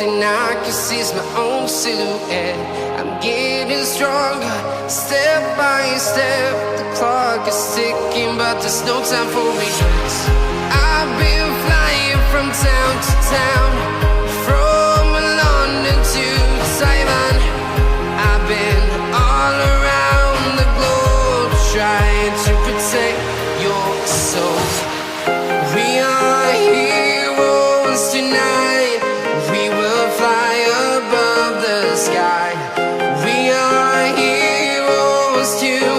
thing I can see is my own silhouette. I'm getting stronger, step by step. The clock is ticking, but there's no time for regrets. I've been flying from town to town, from London to Taiwan. I've been all around the globe, trying to protect your soul. We are heroes tonight. We will fly above the sky. We are heroes tonight.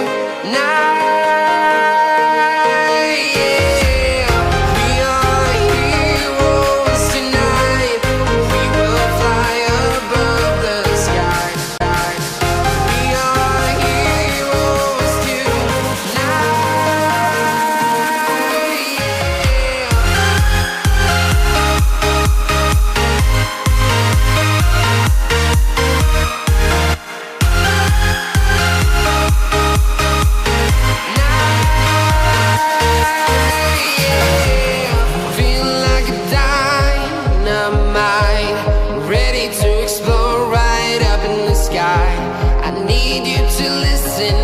Yeah. We are heroes tonight. We will fly above the sky. We are heroes tonight. Feeling like a dynamite, ready to explode right up in the sky. I need you to listen